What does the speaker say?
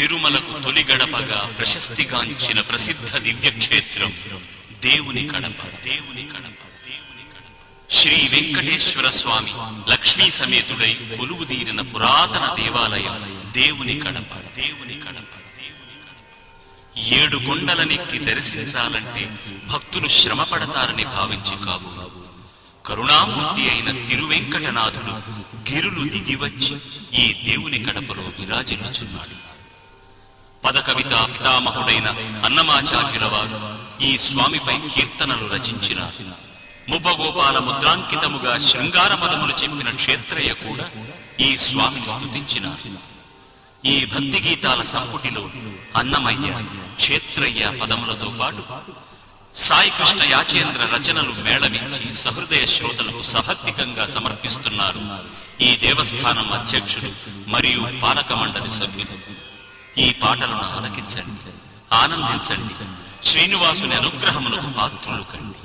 తిరుమలకు తొలి గడపగా ప్రశస్తిగాంచిన ప్రసిద్ధ దివ్యక్షేత్రం దేవుని కడప. శ్రీ వెంకటేశ్వర స్వామి లక్ష్మీ సమేతుడై కొలువుదీరిన పురాతన దేవాలయం దేవుని కడప. 7 కొండలనెక్కి దర్శించాలంటే భక్తులు శ్రమ పడతారని భావించి కావు. కరుణామూర్తి అయిన తిరువెంకటనాథుడు గిరులు దిగివచ్చి ఈ దేవుని కడపలో విరాజిల్లుచున్నాడు. పదకవితా పితామహుడైన అన్నమాచార్యుల వారు ఈ స్వామిపై కీర్తనలు రచించినారు. మువ్వగోపాల ముద్రాంకితముగా శృంగార పదములు చెప్పిన క్షేత్రయ్య కూడా ఈ స్వామిని స్తుతించినారు. ఈ భక్తి గీతాల సంపుటిలో అన్నమయ్య, క్షేత్రయ్య పదములతో పాటు సాయికృష్ణ యాచేంద్ర రచనలు మేళవించి సహృదయ శ్రోతలకు సభక్తికంగా సమర్పిస్తున్నారు ఈ దేవస్థానం అధ్యక్షులు మరియు పాలక మండలి సభ్యులు. ఈ పాటలను ఆలకించండి, ఆనందించండి, శ్రీనివాసుని అనుగ్రహములకు పాత్రులు కండి.